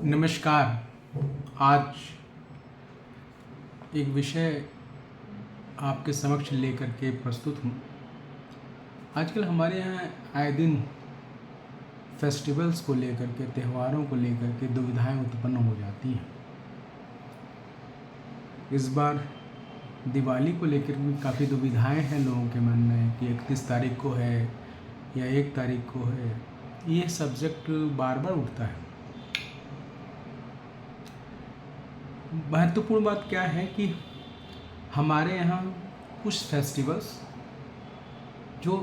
नमस्कार। आज एक विषय आपके समक्ष लेकर के प्रस्तुत हूँ। आजकल हमारे यहाँ आए दिन फेस्टिवल्स को लेकर के, त्योहारों को लेकर के दुविधाएं उत्पन्न हो जाती हैं। इस बार दिवाली को लेकर भी काफ़ी दुविधाएं हैं लोगों के मन में कि 31 तारीख को है या 1 तारीख को है। ये सब्जेक्ट बार बार उठता है। महत्वपूर्ण बात क्या है कि हमारे यहाँ कुछ फेस्टिवल्स जो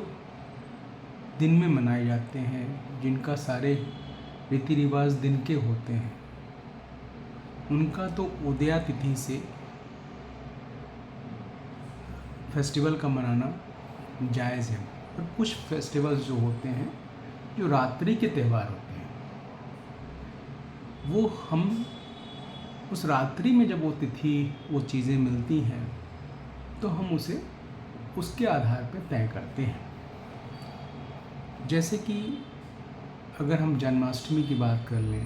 दिन में मनाए जाते हैं, जिनका सारे रीति रिवाज दिन के होते हैं, उनका तो उदया तिथि से फेस्टिवल का मनाना जायज़ है। और कुछ फेस्टिवल्स जो होते हैं, जो रात्रि के त्यौहार होते हैं, वो हम उस रात्रि में जब वो तिथि, वो चीज़ें मिलती हैं, तो हम उसे उसके आधार पर तय करते हैं। जैसे कि अगर हम जन्माष्टमी की बात कर लें,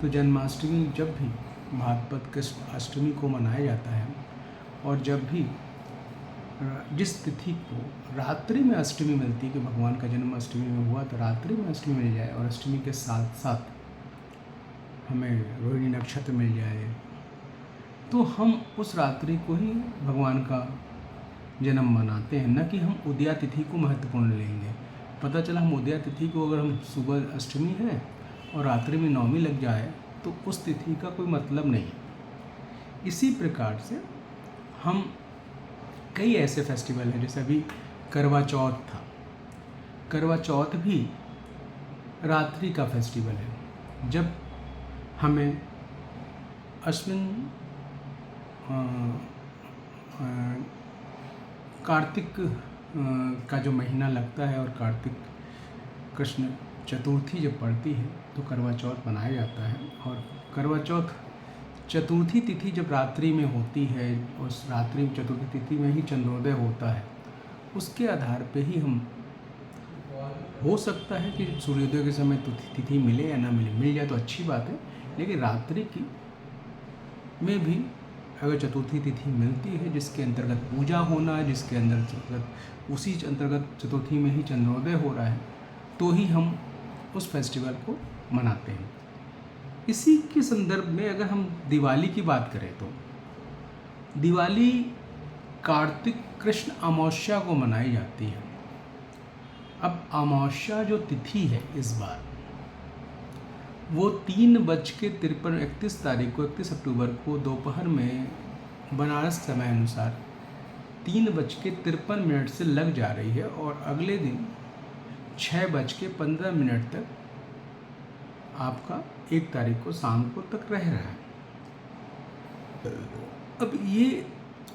तो जन्माष्टमी जब भी भाद्रपद कृष्ण अष्टमी को मनाया जाता है, और जब भी जिस तिथि को रात्रि में अष्टमी मिलती है कि भगवान का जन्म अष्टमी में हुआ, तो रात्रि में अष्टमी मिल जाए और अष्टमी के साथ साथ हमें रोहिणी नक्षत्र मिल जाए, तो हम उस रात्रि को ही भगवान का जन्म मनाते हैं, न कि हम उदया तिथि को महत्वपूर्ण लेंगे। पता चला हम उदया तिथि को अगर हम सुबह अष्टमी है और रात्रि में नवमी लग जाए, तो उस तिथि का कोई मतलब नहीं। इसी प्रकार से हम कई ऐसे फेस्टिवल हैं, जैसे अभी करवा चौथ था। करवा चौथ भी रात्रि का फेस्टिवल है। जब हमें अश्विन कार्तिक का जो महीना लगता है और कार्तिक कृष्ण चतुर्थी जब पड़ती है, तो करवा चौथ मनाया जाता है। और करवा चौथ चतुर्थी तिथि जब रात्रि में होती है, उस रात्रि चतुर्थी तिथि में ही चंद्रोदय होता है, उसके आधार पे ही हम, हो सकता है कि सूर्योदय के समय तिथि मिले या ना मिले, मिल जाए तो अच्छी बात है, लेकिन रात्रि की में भी अगर चतुर्थी तिथि मिलती है, जिसके अंतर्गत पूजा होना है, जिसके अंतर्गत उसी अंतर्गत चतुर्थी में ही चंद्रोदय हो रहा है, तो ही हम उस फेस्टिवल को मनाते हैं। इसी के संदर्भ में अगर हम दिवाली की बात करें, तो दिवाली कार्तिक कृष्ण अमावस्या को मनाई जाती है। अब अमावस्या जो तिथि है इस बार, वो 3:53 31 तारीख को, 31 अक्टूबर को दोपहर में बनारस समय अनुसार 3:53 से लग जा रही है, और अगले दिन 6:15 तक आपका 1 तारीख को शाम को तक रह रहा है। अब ये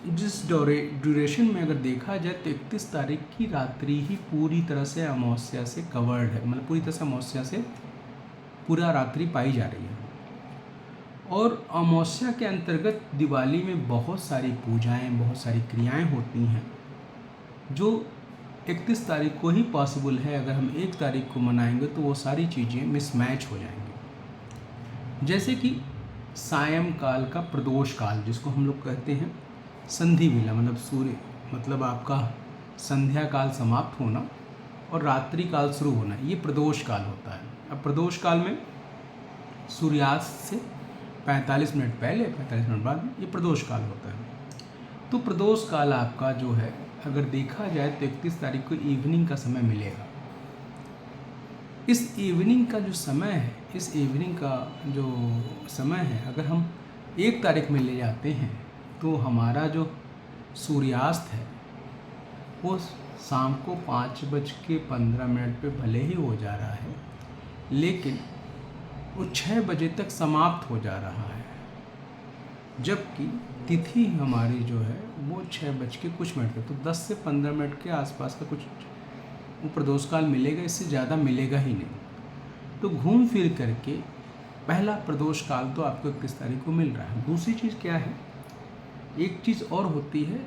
जिस ड्यूरेशन में अगर देखा जाए, तो 31 तारीख की रात्रि ही पूरी तरह से अमावस्या से कवर्ड है, मतलब पूरी तरह से अमावस्या से पूरा रात्रि पाई जा रही है। और अमावस्या के अंतर्गत दिवाली में बहुत सारी पूजाएं, बहुत सारी क्रियाएं होती हैं, जो 31 तारीख को ही पॉसिबल है। अगर हम 1 तारीख को मनाएंगे तो वो सारी चीज़ें मिसमैच हो जाएंगी। जैसे कि सायंकाल का प्रदोष काल, जिसको हम लोग कहते हैं संधि वेला, मतलब सूर्य, मतलब आपका संध्या काल समाप्त होना और रात्रि काल शुरू होना, ये प्रदोष काल होता है। अब प्रदोष काल में सूर्यास्त से 45 मिनट पहले, 45 मिनट बाद ये प्रदोष काल होता है। तो प्रदोष काल आपका जो है, अगर देखा जाए तो 31 तारीख को इवनिंग का समय मिलेगा। इस इवनिंग का जो समय है, इस इवनिंग का जो समय है, अगर हम 1 तारीख में ले जाते हैं, तो हमारा जो सूर्यास्त है वो शाम को 5:15 पे भले ही हो जा रहा है, लेकिन वो 6 बजे तक समाप्त हो जा रहा है। जबकि तिथि हमारी जो है वो 6 बज के कुछ मिनट पे, तो 10 से 15 मिनट के आसपास का कुछ वो प्रदोष काल मिलेगा, इससे ज़्यादा मिलेगा ही नहीं। तो घूम फिर करके पहला प्रदोष काल तो आपको 31 तारीख को मिल रहा है। दूसरी चीज़ क्या है, एक चीज़ और होती है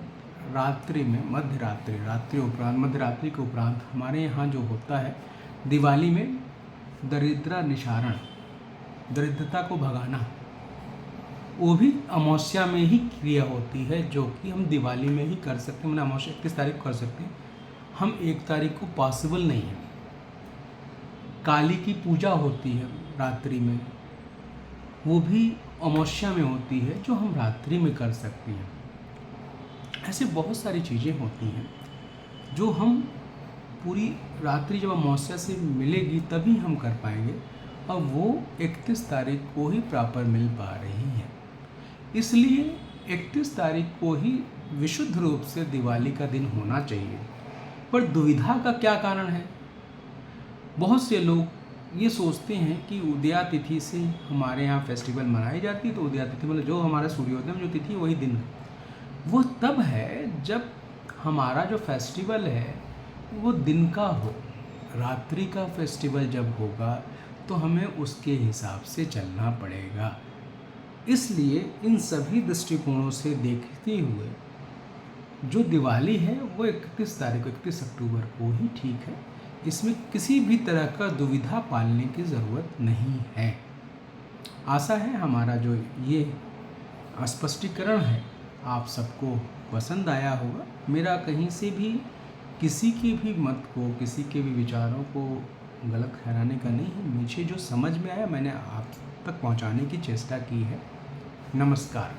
रात्रि में, मध्य रात्रि के उपरांत हमारे यहाँ जो होता है दिवाली में दरिद्रा निशारण, दरिद्रता को भगाना, वो भी अमावस्या में ही क्रिया होती है, जो कि हम दिवाली में ही कर सकते हैं। मैंने अमावस्या 31 तारीख को कर सकते हैं, हम 1 तारीख को पॉसिबल नहीं है। काली की पूजा होती है रात्रि में, वो भी अमावस्या में होती है, जो हम रात्रि में कर सकते हैं। ऐसे बहुत सारी चीज़ें होती हैं जो हम पूरी रात्रि जब अमावस्या से मिलेगी तभी हम कर पाएंगे, और वो 31 तारीख को ही प्रॉपर मिल पा रही है। इसलिए 31 तारीख को ही विशुद्ध रूप से दिवाली का दिन होना चाहिए। पर दुविधा का क्या कारण है? बहुत से लोग ये सोचते हैं कि उदया तिथि से हमारे यहाँ फेस्टिवल मनाई जाती है, तो उदया तिथि मतलब जो हमारा सूर्योदय में जो तिथि है वही दिन, वो तब है जब हमारा जो फेस्टिवल है वो दिन का हो। रात्रि का फेस्टिवल जब होगा तो हमें उसके हिसाब से चलना पड़ेगा। इसलिए इन सभी दृष्टिकोणों से देखते हुए जो दिवाली है वो 31 तारीख को, 31 अक्टूबर को ही ठीक है। इसमें किसी भी तरह का दुविधा पालने की ज़रूरत नहीं है। आशा है हमारा जो ये स्पष्टीकरण है आप सबको पसंद आया होगा। मेरा कहीं से भी किसी के भी मत को, किसी के भी विचारों को गलत ठहराने का नहीं है। मुझे जो समझ में आया मैंने आप तक पहुंचाने की चेष्टा की है। नमस्कार।